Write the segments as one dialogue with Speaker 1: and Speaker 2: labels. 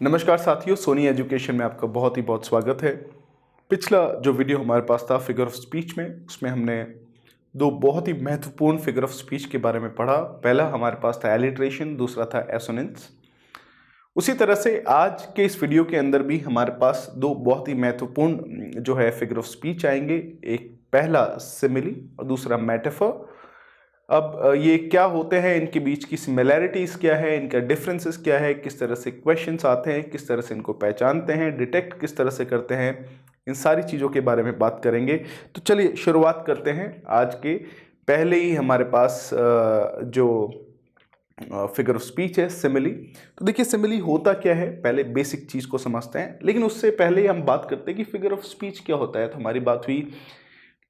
Speaker 1: नमस्कार साथियों, सोनी एजुकेशन में आपका बहुत स्वागत है। पिछला जो वीडियो हमारे पास था फिगर ऑफ स्पीच में, उसमें हमने दो बहुत ही महत्वपूर्ण फिगर ऑफ स्पीच के बारे में पढ़ा। पहला हमारे पास था एलिट्रेशन, दूसरा था एसोनेंस। उसी तरह से आज के इस वीडियो के अंदर भी हमारे पास दो बहुत ही महत्वपूर्ण जो है फिगर ऑफ स्पीच आएंगे। एक पहला सिमिली और दूसरा मेटाफर। अब ये क्या होते हैं, इनके बीच की सिमिलैरिटीज़ क्या है, इनका डिफरेंसेस क्या है, किस तरह से क्वेश्चंस आते हैं, किस तरह से इनको पहचानते हैं, डिटेक्ट किस तरह से करते हैं, इन सारी चीज़ों के बारे में बात करेंगे। तो चलिए शुरुआत करते हैं। आज के पहले ही हमारे पास जो फिगर ऑफ स्पीच है सिमिली। तो देखिए सिमिली होता क्या है, पहले बेसिक चीज़ को समझते हैं, लेकिन उससे पहले ही हम बात करते हैं कि फिगर ऑफ स्पीच क्या होता है। तो हमारी बात हुई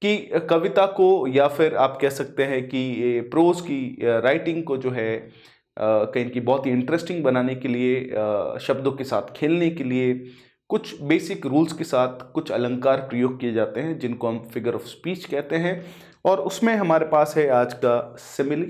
Speaker 1: कि कविता को या फिर आप कह सकते हैं कि प्रोज की राइटिंग को जो है कहीं की बहुत ही इंटरेस्टिंग बनाने के लिए, शब्दों के साथ खेलने के लिए कुछ बेसिक रूल्स के साथ कुछ अलंकार प्रयोग किए जाते हैं, जिनको हम फिगर ऑफ स्पीच कहते हैं। और उसमें हमारे पास है आज का सिमिली,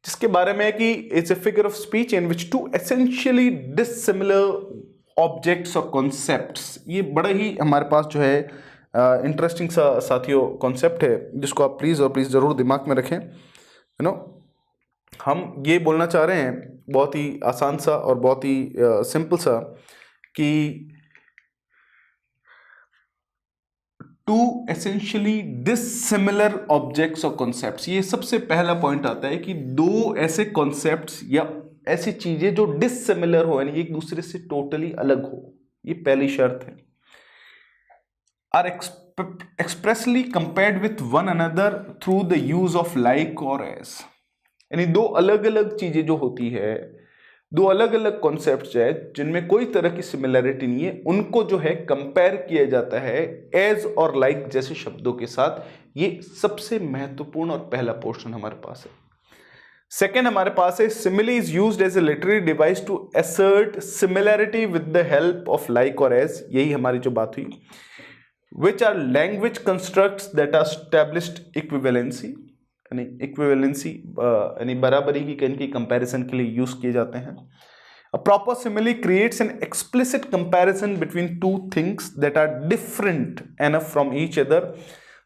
Speaker 1: जिसके बारे में है कि it's a figure of speech in which to essentially dissimilar objects और कॉन्सेप्ट्स। ये बड़ा ही हमारे पास जो है इंटरेस्टिंग सा साथियों कॉन्सेप्ट है, जिसको आप प्लीज़ ज़रूर दिमाग में रखें। हम ये बोलना चाह रहे हैं बहुत ही आसान सा और बहुत ही सिंपल सा कि टू एसेंशियली डिसिमिलर ऑब्जेक्ट्स और कॉन्सेप्ट्स। ये सबसे पहला पॉइंट आता है कि दो ऐसे कॉन्सेप्ट्स या ऐसी चीज़ें जो डिसिमिलर हो, यानी एक दूसरे से टोटली अलग हो, ये पहली शर्त है। are expressly compared with one another through the use of like or as। यानी दो अलग अलग चीजें जो होती है, दो अलग अलग कॉन्सेप्ट्स है जिनमें कोई तरह की सिमिलैरिटी नहीं है, उनको जो है कंपेयर किया जाता है एज और लाइक जैसे शब्दों के साथ। ये सबसे महत्वपूर्ण और पहला पोर्शन हमारे पास है। सेकेंड हमारे पास है simile is used as a literary device to assert similarity with the help of like और एज। यही हमारी जो बात हुई। Which are language constructs that are established equivalency, यानी equivalency यानी बराबरी की इनकी कंपैरिजन के लिए यूज किए जाते हैं। A proper simile creates an explicit comparison between two things that are different enough from each other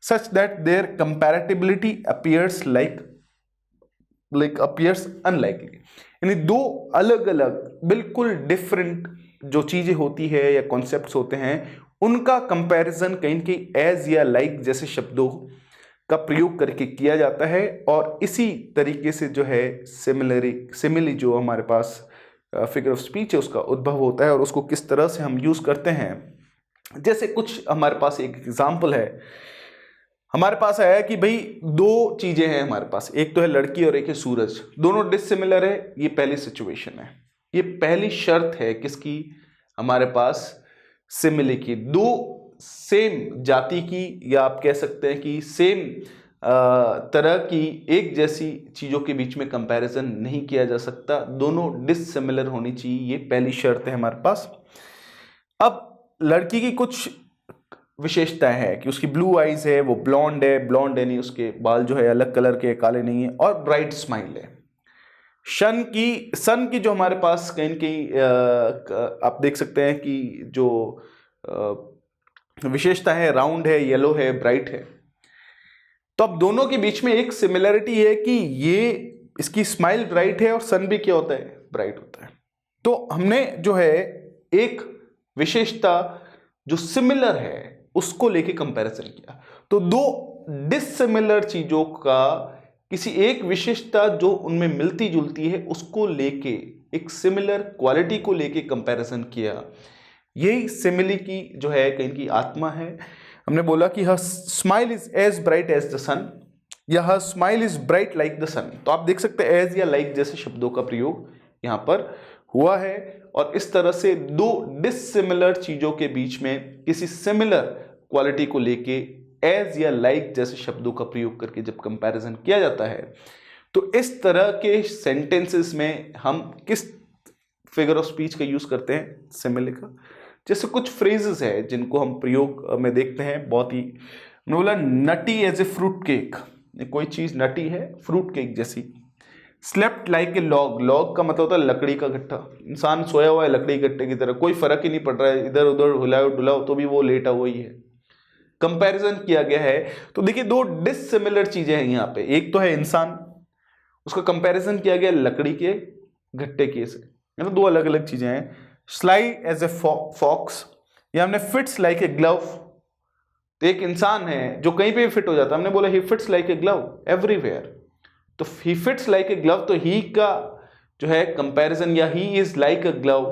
Speaker 1: such that their comparability appears appears unlikely। यानी दो अलग अलग बिल्कुल डिफरेंट जो चीजें होती है या कॉन्सेप्ट्स होते हैं, उनका कंपैरिजन कहीं की एज या लाइक जैसे शब्दों का प्रयोग करके किया जाता है। और इसी तरीके से जो है सिमिली जो हमारे पास फिगर ऑफ स्पीच है उसका उद्भव होता है, और उसको किस तरह से हम यूज करते हैं। जैसे कुछ हमारे पास एक एग्जाम्पल है, हमारे पास आया कि भाई दो चीजें हैं हमारे पास, एक तो है लड़की और एक है सूरज, दोनों डिसिमिलर है। ये पहली सिचुएशन है, ये पहली शर्त है किसकी, हमारे पास सिमिली की। दो सेम जाति की, या आप कह सकते हैं कि सेम तरह की एक जैसी चीजों के बीच में कंपैरिजन नहीं किया जा सकता, दोनों डिसिमिलर होनी चाहिए। ये पहली शर्त है हमारे पास। अब लड़की की कुछ विशेषताएं हैं कि उसकी ब्लू आईज है, वो ब्लॉन्ड है, नहीं उसके बाल जो है अलग कलर के, काले नहीं है, और ब्राइट स्माइल है। सन की जो हमारे पास कहीं आप देख सकते हैं कि जो विशेषता है, राउंड है, येलो है, ब्राइट है। तो अब दोनों के बीच में एक सिमिलैरिटी है कि ये इसकी स्माइल ब्राइट है और सन भी क्या होता है, ब्राइट होता है। तो हमने जो है एक विशेषता जो सिमिलर है उसको लेके कंपैरिजन किया। तो दो डिसिमिलर चीजों का किसी एक विशेषता जो उनमें मिलती जुलती है उसको लेके, एक सिमिलर क्वालिटी को लेके कंपैरिजन किया। यही सिमिली की जो है कहीं की आत्मा है। हमने बोला कि her smile is as bright as the sun, या her smile is bright like the sun. तो आप देख सकते हैं एज या लाइक जैसे शब्दों का प्रयोग यहां पर हुआ है, और इस तरह से दो डिसिमिलर चीजों के बीच में किसी सिमिलर क्वालिटी को लेके एज या लाइक जैसे शब्दों का प्रयोग करके जब कंपैरिजन किया जाता है, तो इस तरह के सेंटेंसेस में हम किस फिगर ऑफ स्पीच का यूज करते हैं, सिमिली का। जैसे कुछ फ्रेजेस है जिनको हम प्रयोग में देखते हैं, बहुत ही, बोला नटी एज ए फ्रूट केक, कोई चीज नटी है फ्रूट केक जैसी। Slept like a log, log का मतलब होता है लकड़ी का गट्ठा, इंसान सोया हुआ है लकड़ी के गट्ठे की तरह, कोई फर्क ही नहीं पड़ रहा है, इधर उधर हिलाओ डुलाओ तो भी वो लेटा हुआ ही है। कंपैरिजन किया गया है। तो देखिए दो डिसिमिलर चीजें हैं यहाँ पे, एक तो है इंसान, उसका कंपैरिजन किया गया लकड़ी के गट्ठे के से, मतलब दो अलग अलग चीजें हैं। स्लाई एज ए फॉक्स, या हमने फिट्स लाइक ए ग्लव, तो एक इंसान है जो कहीं पे भी फिट हो जाता है, हमने बोला he fits like a glove everywhere, तो he fits like a glove, तो ही का जो है कंपैरिजन, या he is like a glove,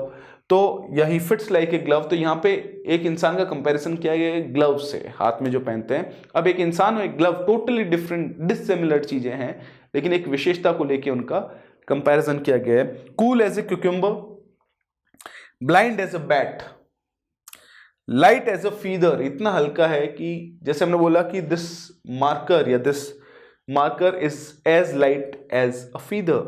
Speaker 1: तो या he fits like a glove, तो यहाँ पे एक इंसान का कंपैरिजन किया गया है ग्लव से, हाथ में जो पहनते हैं। अब एक इंसान और एक ग्लव टोटली डिफरेंट डिसिमिलर चीजें हैं, लेकिन एक विशेषता को लेकर उनका कंपैरिजन किया गया है। Cool as a cucumber, blind as a bat, light as a feather, इतना हल्का है कि जैसे हमने बोला कि दिस मार्कर या this marker is as light as a feather,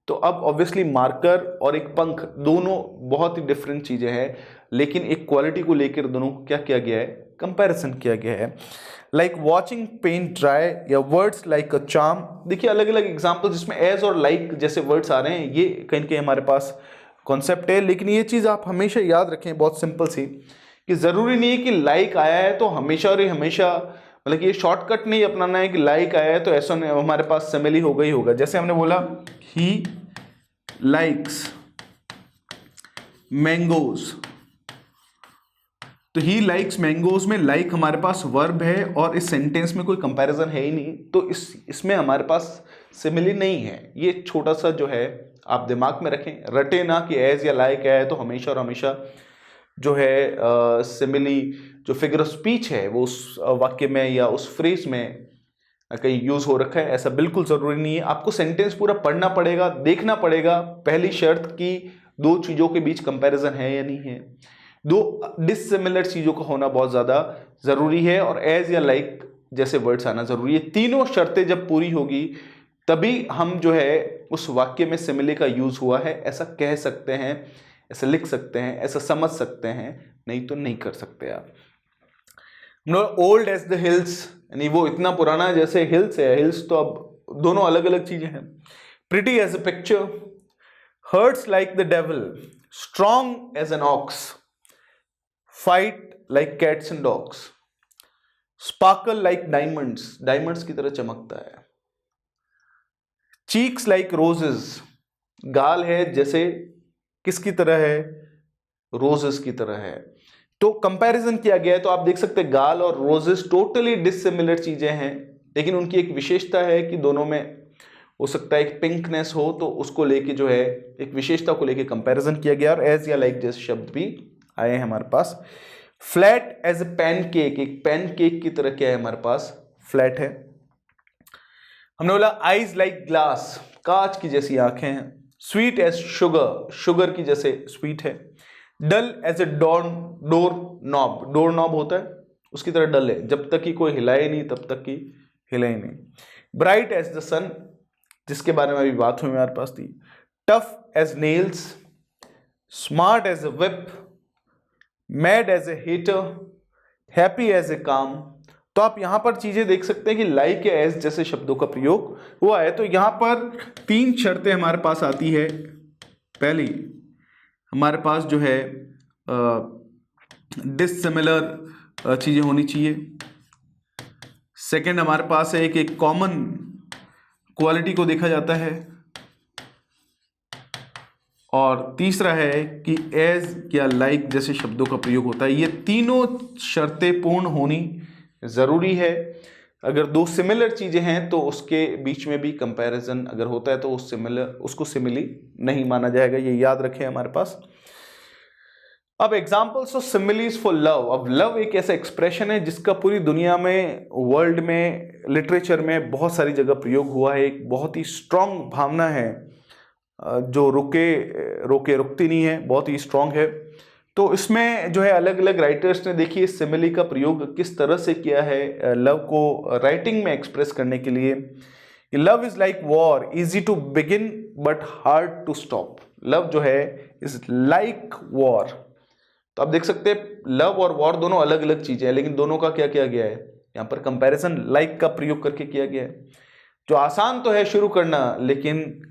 Speaker 1: तो अब ऑब्वियसली मार्कर और एक पंख दोनों बहुत ही डिफरेंट चीजें हैं, लेकिन एक क्वालिटी को लेकर दोनों को क्या किया गया है, कंपैरिजन किया गया है। लाइक वॉचिंग पेंट ड्राई, या वर्ड्स लाइक अ चार्म, देखिए अलग अलग एग्जाम्पल जिसमें एज और लाइक जैसे वर्ड्स आ रहे हैं, ये कहीं ना कहीं हमारे पास कॉन्सेप्ट है, लेकिन ये चीज आप हमेशा याद रखें बहुत सिंपल सी, कि जरूरी नहीं है कि लाइक आया है तो हमेशा और हमेशा, मतलब कि ये शॉर्टकट नहीं अपनाना है कि लाइक आया है तो ऐसा नहीं हमारे पास सिमिली होगा ही होगा। जैसे हमने बोला ही लाइक्स मैंगोज, तो ही लाइक्स मैंगोज में लाइक हमारे पास वर्ब है और इस सेंटेंस में कोई कंपैरिजन है ही नहीं, तो इसमें हमारे पास सिमिली नहीं है। ये छोटा सा जो है आप दिमाग में रखें, रटे ना कि एज या लाइक आया है तो हमेशा और हमेशा जो है सिमिली जो फिगर ऑफ स्पीच है वो उस वाक्य में या उस फ्रेज में कहीं यूज हो रखा है, ऐसा बिल्कुल जरूरी नहीं है। आपको सेंटेंस पूरा पढ़ना पड़ेगा, देखना पड़ेगा, पहली शर्त कि दो चीजों के बीच कंपैरिजन है या नहीं है, दो डिसिमिलर चीजों का होना बहुत ज्यादा जरूरी है, और एज या लाइक जैसे वर्ड्स आना जरूरी है। तीनों शर्तें जब पूरी होगी तभी हम जो है उस वाक्य में सिमिली का यूज हुआ है ऐसा कह सकते हैं, ऐसा लिख सकते हैं, ऐसा समझ सकते हैं, नहीं तो नहीं कर सकते आप। ओल्ड एज द हिल्स, यानी वो इतना पुराना है जैसे हिल्स है, हिल्स तो अब दोनों अलग अलग चीजें हैं। Pretty as a picture, hertz like the devil, strong as an ox, fight like cats and dogs, sparkle like diamonds, diamonds की तरह चमकता है, चीक्स लाइक रोजेस, गाल है जैसे किसकी तरह है, रोजेस की तरह है। तो कंपैरिजन किया गया है, तो आप देख सकते हैं गाल और रोजेस टोटली डिसिमिलर चीजें हैं, लेकिन उनकी एक विशेषता है कि दोनों में हो सकता है एक पिंकनेस हो, तो उसको लेके जो है एक विशेषता को लेके कंपैरिजन किया गया, और एज या लाइक जैसे शब्द भी आए हैं हमारे पास। फ्लैट एज ए पैनकेक, एक पैनकेक की तरह क्या है हमारे पास, फ्लैट है। हमने बोला आईज लाइक ग्लास, कांच की जैसी आंखें हैं। स्वीट एज शुगर, शुगर की जैसे स्वीट है। Dull as a door knob, door knob होता है उसकी तरह डल है, जब तक कि कोई हिलाए नहीं तब तक कि हिले नहीं। ब्राइट एज द सन, जिसके बारे में अभी बात हुई हमारे पास थी। Tough as nails, smart as a whip, mad as a hater, happy as a काम। तो आप यहां पर चीजें देख सकते हैं कि लाइक या एज जैसे शब्दों का प्रयोग हुआ है। तो यहां पर तीन शर्तें हमारे पास आती है। पहली हमारे पास जो है डिसिमिलर चीजें होनी चाहिए। सेकंड हमारे पास है एक कॉमन क्वालिटी को देखा जाता है, और तीसरा है कि एज या लाइक जैसे शब्दों का प्रयोग होता है। ये तीनों शर्तें पूर्ण होनी जरूरी है। अगर दो सिमिलर चीजें हैं तो उसके बीच में भी कंपैरिजन अगर होता है तो उसको सिमिली नहीं माना जाएगा, ये याद रखें हमारे पास। अब examples of similes for love. अब लव एक ऐसा एक्सप्रेशन है जिसका पूरी दुनिया में, वर्ल्ड में, लिटरेचर में बहुत सारी जगह प्रयोग हुआ है। एक बहुत ही स्ट्रांग भावना है जो रुकती नहीं है, बहुत ही स्ट्रांग है। तो इसमें जो है अलग अलग राइटर्स ने देखिए सिमिली का प्रयोग किस तरह से किया है लव को राइटिंग में एक्सप्रेस करने के लिए। Love is like war, easy to begin but hard to stop. Love जो है इज लाइक वॉर। तो आप देख सकते हैं लव और वॉर दोनों अलग अलग चीजें हैं, लेकिन दोनों का क्या किया गया है यहाँ पर कंपैरिजन लाइक का प्रयोग करके किया गया है। जो आसान तो है शुरू करना, लेकिन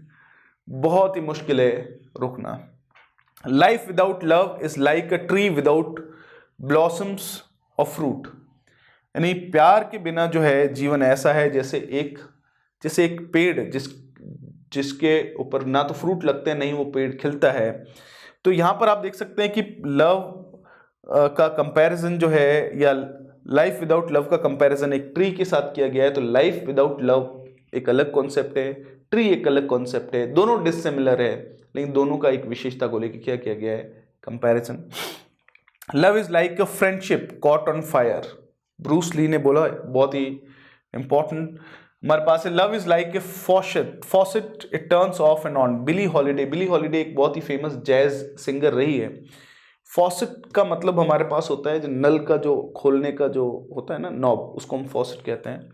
Speaker 1: बहुत ही मुश्किल है रुकना। Life without love is like a tree without blossoms of fruit, यानी प्यार के बिना जो है जीवन ऐसा है जैसे एक पेड़ जिसके ऊपर ना तो फ्रूट लगते हैं नहीं वो पेड़ खिलता है। तो यहाँ पर आप देख सकते हैं कि लव का कंपैरिजन जो है, या लाइफ विदाउट लव का कंपैरिजन एक ट्री के साथ किया गया है। तो लाइफ विदाउट लव एक अलग कॉन्सेप्ट है, ट्री एक अलग कॉन्सेप्ट है, दोनों डिसिमिलर है, लेकिन दोनों का एक विशेषता को लेकर क्या किया गया है, comparison. Love is like a friendship caught on fire, Bruce Lee ने बोला, बहुत ही इंपॉर्टेंट हमारे पास है। Love is like A faucet it turns of and on, Billy holiday एक बहुत ही फेमस जैज सिंगर रही है। फॉसेट का मतलब हमारे पास होता है जो नल का जो खोलने का जो होता है ना नॉब, उसको हम फॉसेट कहते हैं।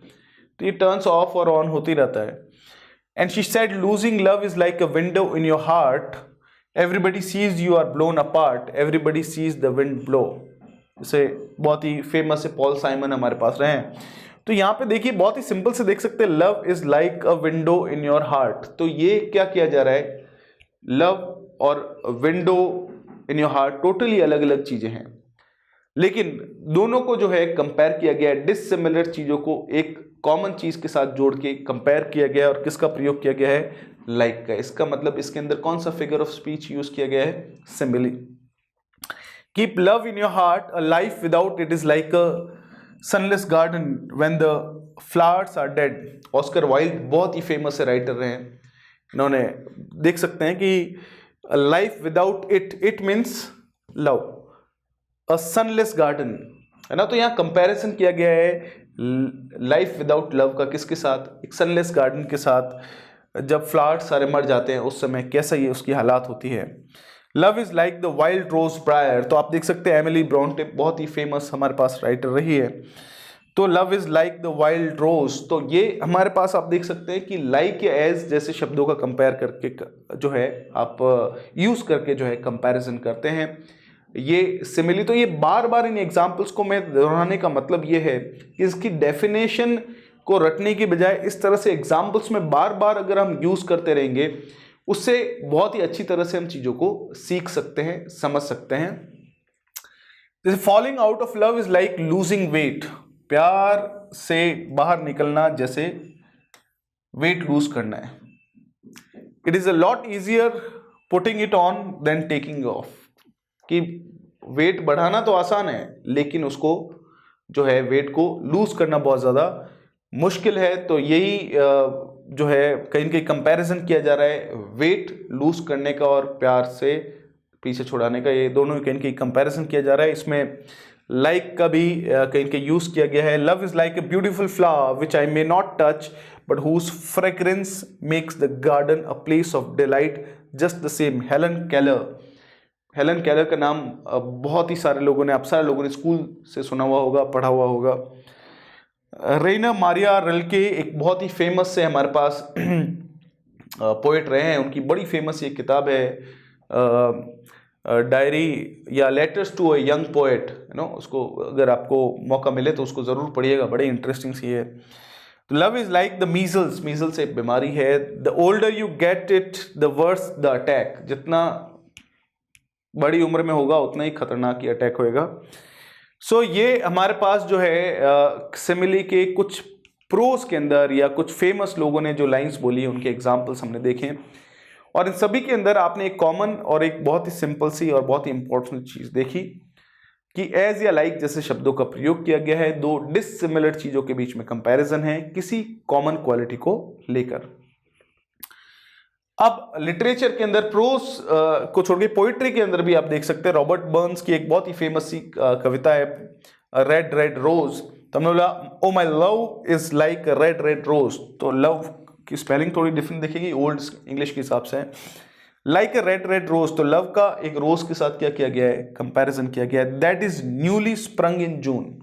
Speaker 1: तो ये टर्न्स ऑफ और ऑन होती रहता है। And she said losing love is like a window in your heart, everybody sees you are blown apart, everybody sees the wind blow. जैसे बहुत ही फेमस है, पॉल साइमन हमारे पास रहे हैं। तो यहाँ पे देखिए बहुत ही सिंपल से देख सकते हैं, love is like a window in your heart. तो ये क्या किया जा रहा है, लव और window in your heart totally अलग अलग चीजें हैं, लेकिन दोनों को जो है कंपेयर किया गया है, डिसिमिलर चीजों को एक कॉमन चीज के साथ जोड़ के कंपेयर किया गया है। और किसका प्रयोग किया गया है, लाइक का। इसका मतलब इसके अंदर कौन सा फिगर ऑफ स्पीच यूज किया गया है, simile. Keep love in your heart, a life without it is like a sunless garden when the flowers are dead. Oscar Wilde बहुत ही फेमस राइटर रहे हैं, इन्होंने देख सकते हैं कि life without it means love, a sunless garden, है ना। तो यहाँ कंपैरिजन किया गया है लाइफ विदाउट लव का किसके साथ, एक सनलेस गार्डन के साथ। जब फ्लावर्स सारे मर जाते हैं उस समय कैसा ये उसकी हालात होती है। Love is like the wild rose briar, तो आप देख सकते हैं एमिली ब्रोंटे बहुत ही फेमस हमारे पास राइटर रही है। तो love is like the wild rose, तो ये हमारे पास आप देख सकते हैं कि लाइक या एज जैसे शब्दों का कंपेयर करके जो है आप यूज करके जो है कंपैरिजन करते हैं। ये सिमिली, तो ये बार बार इन एग्जाम्पल्स को मैं दोहराने का मतलब ये है कि इसकी डेफिनेशन को रटने की बजाय इस तरह से एग्जाम्पल्स में बार बार अगर हम यूज करते रहेंगे, उससे बहुत ही अच्छी तरह से हम चीजों को सीख सकते हैं, समझ सकते हैं। जैसे falling out of love is like losing weight, प्यार से बाहर निकलना जैसे वेट लूज करना है। It is a lot easier putting it on then taking of, कि वेट बढ़ाना तो आसान है लेकिन उसको जो है वेट को लूज करना बहुत ज़्यादा मुश्किल है। तो यही जो है कहीं न कहीं कंपैरिजन किया जा रहा है वेट लूज करने का और प्यार से पीछे छुड़ाने का, ये दोनों कहीं न कहीं कंपैरिजन किया जा रहा है। इसमें लाइक का भी कहीं न कहीं यूज किया गया है। Love is like a beautiful flower which I may not touch but whose fragrance makes the garden a place of delight just the same, Helen Keller का नाम बहुत ही सारे लोगों ने, आप सारे लोगों ने स्कूल से सुना हुआ होगा, पढ़ा हुआ होगा। रेना मारिया रिल्के एक बहुत ही फेमस से हमारे पास पोएट रहे हैं, उनकी बड़ी फेमस ये किताब है डायरी या letters to a young poet, you know, उसको अगर आपको मौका मिले तो उसको ज़रूर पढ़िएगा, बड़े इंटरेस्टिंग सी है। तो love is like the measles एक बीमारी है, the older you get it the verse the attack, जितना बड़ी उम्र में होगा उतना ही खतरनाक ये अटैक होएगा। सो ये हमारे पास जो है सिमिली के कुछ प्रोज के अंदर या कुछ फेमस लोगों ने जो लाइंस बोली है उनके एग्जाम्पल्स हमने देखे, और इन सभी के अंदर आपने एक कॉमन और एक बहुत ही सिंपल सी और बहुत ही इंपॉर्टेंट चीज देखी कि एज या लाइक जैसे शब्दों का प्रयोग किया गया है, दो डिसिमिलर चीजों के बीच में कंपैरिजन है किसी कॉमन क्वालिटी को लेकर। अब लिटरेचर के अंदर प्रोज को छोड़ के पोइट्री के अंदर भी आप देख सकते हैं, रॉबर्ट बर्न्स की एक बहुत ही फेमस सी कविता है रेड रेड रोज। तो हमने बोला O my love is like red red rose, तो लव की स्पेलिंग थोड़ी डिफरेंट दिखेगी ओल्ड इंग्लिश के हिसाब से, like a red red rose. तो लव का एक रोज के साथ क्या किया गया है, कंपैरिजन किया गया है, that is newly sprung in June.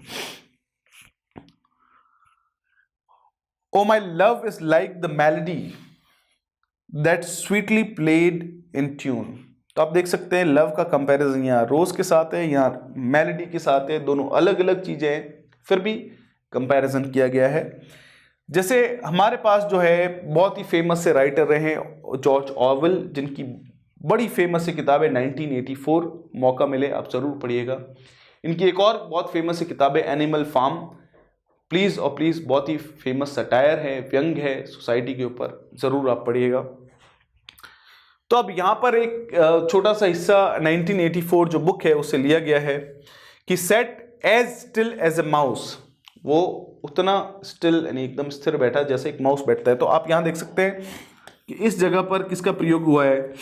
Speaker 1: O my love is like the melody that sweetly played in tune. तो आप देख सकते हैं लव का कंपैरिजन यहाँ रोज के साथ है, यहाँ मेलोडी के साथ है, दोनों अलग अलग चीजें हैं, फिर भी कंपैरिजन किया गया है। जैसे हमारे पास जो है बहुत ही फेमस से राइटर रहे हैं जॉर्ज ऑरवेल, जिनकी बड़ी फेमस किताब है 1984, मौका मिले आप जरूर पढ़िएगा। इनकी एक और बहुत फेमस किताब है एनिमल फार्म, प्लीज और प्लीज, बहुत ही फेमस सटायर है, व्यंग है सोसाइटी के ऊपर, जरूर आप पढ़िएगा। तो अब यहाँ पर एक छोटा सा हिस्सा 1984 जो बुक है उससे लिया गया है कि set as still as a mouse, वो उतना स्टिल यानी एकदम स्थिर बैठा जैसे एक माउस बैठता है। तो आप यहाँ देख सकते हैं कि इस जगह पर किसका प्रयोग हुआ है,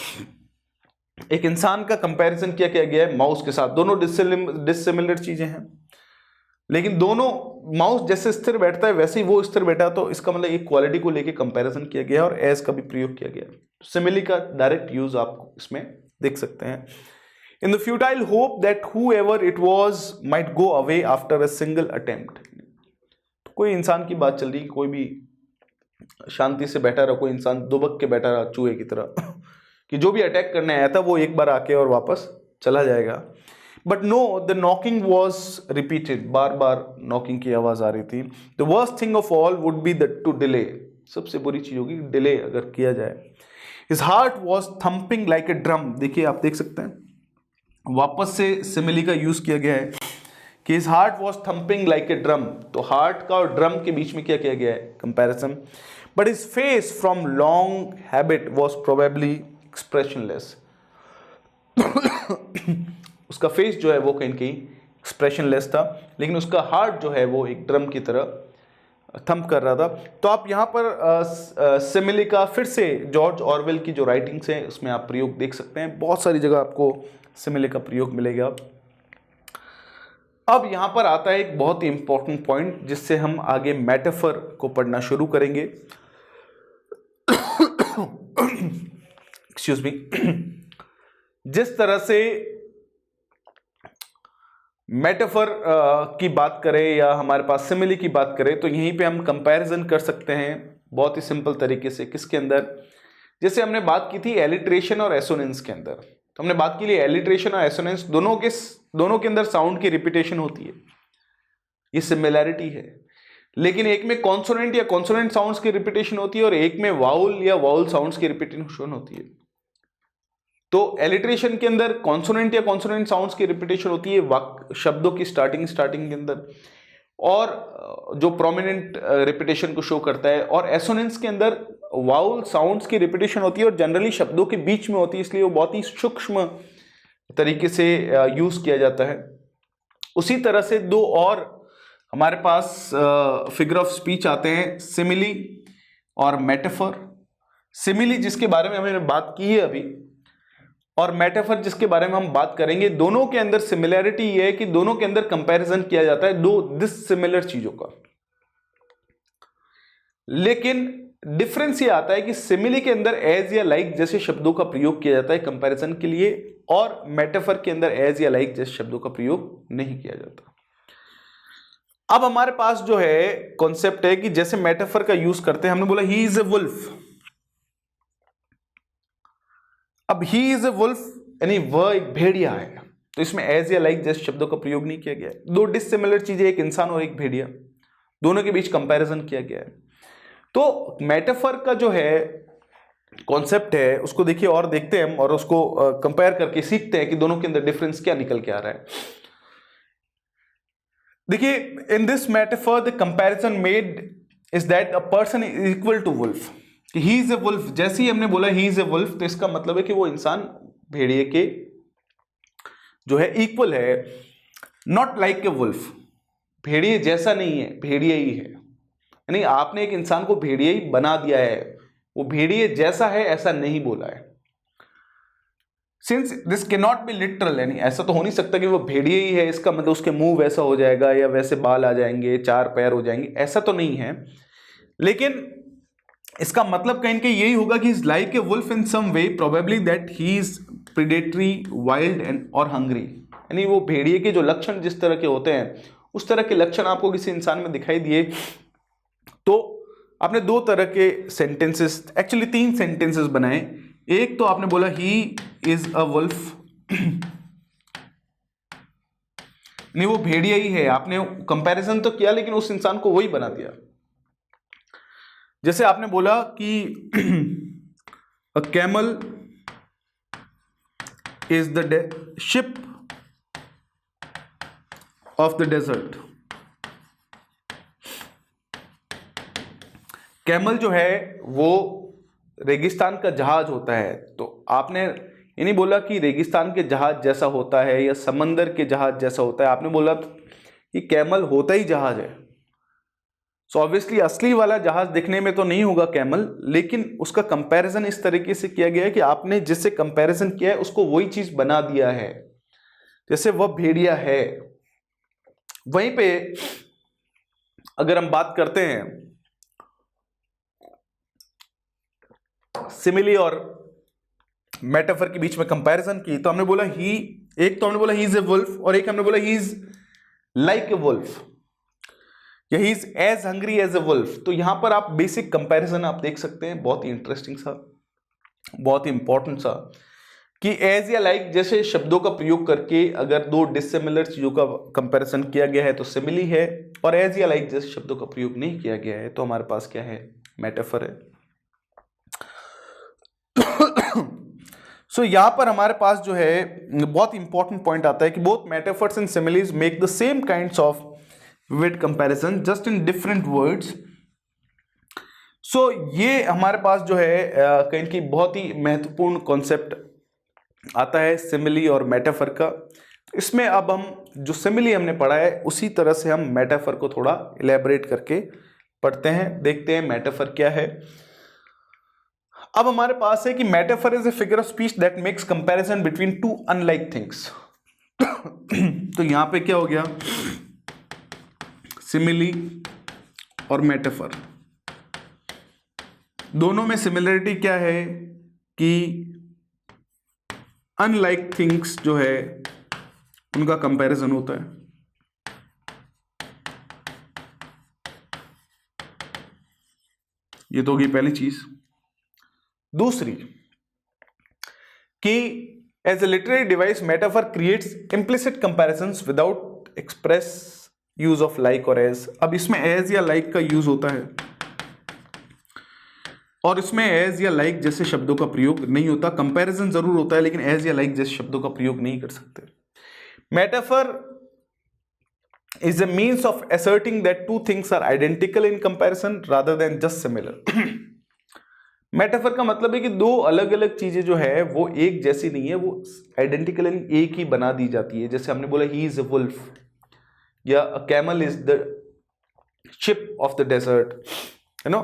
Speaker 1: एक इंसान का कंपैरिजन किया गया है माउस के साथ। दोनों डिसिमिलर चीजें हैं, लेकिन दोनों, माउस जैसे स्थिर बैठता है वैसे ही वो स्थिर बैठा, तो इसका मतलब एक क्वालिटी को लेके कंपैरिजन किया गया है और एज का भी प्रयोग किया गया है। सिमिली का डायरेक्ट यूज आप इसमें देख सकते हैं। In the futile hope that whoever it was might go away after a single attempt. तो कोई इंसान की बात चल रही है, कोई भी शांति से बैठा रहा, कोई इंसान दुबक के बैठा रहा चूहे की तरह कि जो भी अटैक करने आया था वो एक बार आके और वापस चला जाएगा। But no, the knocking was repeated, bar bar knocking की आवाज आ रही थी। The worst thing of all would be that to delay, सबसे बुरी चीज होगी डिले अगर किया जाए। His heart was thumping like a drum, देखिए आप देख सकते हैं वापस से सिमिली का यूज किया गया है कि his heart was thumping like a drum. तो हार्ट का और ड्रम के बीच में क्या किया गया है comparison. But his face from long habit was probably expressionless, उसका फेस जो है वो कहीं कहीं एक्सप्रेशनलेस था, लेकिन उसका हार्ट जो है वो एक ड्रम की तरह थंप कर रहा था। तो आप यहाँ पर सिमिली का फिर से जॉर्ज ऑरवेल की जो राइटिंग्स हैं उसमें आप प्रयोग देख सकते हैं, बहुत सारी जगह आपको सिमिली का प्रयोग मिलेगा। अब यहाँ पर आता है एक बहुत ही इंपॉर्टेंट पॉइंट जिससे हम आगे मेटाफर को पढ़ना शुरू करेंगे। Excuse me. जिस तरह से मेटाफर की बात करें या हमारे पास सिमिली की बात करें, तो यहीं पे हम कंपैरिजन कर सकते हैं बहुत ही सिंपल तरीके से। किसके अंदर, जैसे हमने बात की थी एलिट्रेशन और एसोनेंस के अंदर, तो हमने बात की ली एलिट्रेशन और एसोनेंस दोनों के अंदर साउंड की रिपीटेशन होती है, ये सिमिलैरिटी है। लेकिन एक में कॉन्सोनेंट या कॉन्सोनेंट साउंड्स की रिपीटेशन होती है और एक में वाउल या वाउल साउंड्स की रिपीटेशन होती है। तो एलिट्रेशन के अंदर कॉन्सोनेंट या कॉन्सोनेंट साउंड्स की रिपीटेशन होती है शब्दों की स्टार्टिंग के अंदर, और जो प्रोमिनेंट रिपीटेशन को शो करता है। और एसोनेंस के अंदर वाउल साउंड्स की रिपीटेशन होती है और जनरली शब्दों के बीच में होती है, इसलिए वो बहुत ही सूक्ष्म तरीके से यूज किया जाता है। उसी तरह से दो और हमारे पास फिगर ऑफ स्पीच आते हैं, सिमिली और मेटाफर। सिमिली जिसके बारे में हमने बात की है अभी, और मेटाफर जिसके बारे में हम बात करेंगे, दोनों के अंदर सिमिलैरिटी ये है कि दोनों के अंदर कंपैरिजन किया जाता है दो डिसिमिलर चीजों का। लेकिन डिफरेंस ये आता है कि सिमिली के अंदर एज या लाइक जैसे शब्दों का प्रयोग किया जाता है कंपैरिजन के लिए, और मेटाफर के अंदर एज या लाइक जैसे शब्दों का प्रयोग नहीं किया जाता। अब हमारे पास जो है कॉन्सेप्ट है कि जैसे मेटाफर का यूज करते हैं, हमने बोला ही इज ए वुल्फ। अब ही इज ए वुल्फ यानी वह एक भेड़िया है, तो इसमें एज या लाइक जैसे शब्दों का प्रयोग नहीं किया गया है। दो डिसिमिलर चीजें, एक इंसान और एक भेड़िया, दोनों के बीच कंपैरिजन किया गया है। तो मेटाफर का जो है कॉन्सेप्ट है उसको देखिए और देखते हैं हम, और उसको कंपेयर करके सीखते हैं कि दोनों के अंदर डिफरेंस क्या निकल के आ रहा है। देखिए, in this metaphor the comparison made is that a person is equal to wolf. He is a wolf, जैसे ही हमने बोला ही इज ए वुल्फ, तो इसका मतलब है कि वो इंसान भेड़िए के जो है इक्वल है, नॉट लाइक ए वुल्फ, भेड़िए जैसा नहीं है, भेड़िए ही है। यानी आपने एक इंसान को भेड़िए ही बना दिया है, वो भेड़िए जैसा है ऐसा नहीं बोला है। Since this can not be literal, यानी ऐसा तो हो नहीं सकता कि वो भेड़िए ही है, इसका मतलब उसके मुंह वैसा हो जाएगा या वैसे बाल आ जाएंगे, चार पैर हो जाएंगे, ऐसा तो नहीं है। लेकिन इसका मतलब कहीं कहीं यही होगा कि is like a wolf in some way, probably that he is predatory, wild and और हंग्री। यानी वो भेड़िए के जो लक्षण जिस तरह के होते हैं उस तरह के लक्षण आपको किसी इंसान में दिखाई दिए, तो आपने दो तरह के सेंटेंसेस, एक्चुअली तीन सेंटेंसेस बनाए। एक तो आपने बोला ही इज अ वुल्फ, नहीं वो भेड़िया ही है, आपने कंपैरिजन तो किया लेकिन उस इंसान को वही बना दिया। जैसे आपने बोला कि a camel is the ship of the desert. Camel जो है वो रेगिस्तान का जहाज होता है। तो आपने ये नहीं बोला कि रेगिस्तान के जहाज जैसा होता है या समंदर के जहाज जैसा होता है, आपने बोला कि कैमल होता ही जहाज है। सो ऑब्वियसली असली वाला जहाज दिखने में तो नहीं होगा कैमल, लेकिन उसका कंपैरिजन इस तरीके से किया गया है कि आपने जिससे कंपैरिजन किया है उसको वही चीज बना दिया है, जैसे वह भेड़िया है। वहीं पे अगर हम बात करते हैं सिमिली और मेटाफर के बीच में कंपैरिजन की, तो हमने बोला एक तो हमने बोला ही इज ए वुल्फ, और एक हमने बोला he is like a wolf, या he is as hungry as a wolf. तो यहां पर आप बेसिक कंपैरिजन आप देख सकते हैं, बहुत ही इंटरेस्टिंग सा, बहुत ही इंपॉर्टेंट सा, कि एज या लाइक जैसे शब्दों का प्रयोग करके अगर दो डिसिमिलर चीजों का कंपैरिजन किया गया है तो सिमिली है, और एज या लाइक जैसे शब्दों का प्रयोग नहीं किया गया है तो हमारे पास क्या है, मेटाफर है। सो यहां पर हमारे पास जो है बहुत इंपॉर्टेंट पॉइंट आता है कि both metaphors and similes make the same kinds of with comparison just in different words. So ये हमारे पास जो है कहीं की बहुत ही महत्वपूर्ण कॉन्सेप्ट आता है सिमिली और मेटाफर का। इसमें अब हम जो सिमिली हमने पढ़ा है उसी तरह से हम मेटाफर को थोड़ा इलेबोरेट करके पढ़ते हैं, देखते हैं मेटाफर क्या है। अब हमारे पास है कि metaphor is a figure of speech that makes comparison between two unlike things. तो यहां पे क्या हो गया, सिमिली और मेटाफर दोनों में सिमिलरिटी क्या है कि अनलाइक थिंग्स जो है उनका कंपैरिजन होता है। ये तो होगी पहली चीज। दूसरी कि as a literary device metaphor creates implicit comparisons without express use of like और एज। अब इसमें एज या लाइक का यूज होता है और इसमें एज या लाइक जैसे शब्दों का प्रयोग नहीं होता। कंपैरिजन जरूर होता है लेकिन एज या लाइक जैसे शब्दों का प्रयोग नहीं कर सकते। Metaphor is a means of asserting that two things are identical in comparison rather than just similar। Metaphor का मतलब है कि दो अलग अलग चीजें जो है वो एक जैसी नहीं है, वो आइडेंटिकल एक ही बना दी जाती है। जैसे हमने बोला ही इज अ वुल्फ या a camel is the ship of the desert, you know.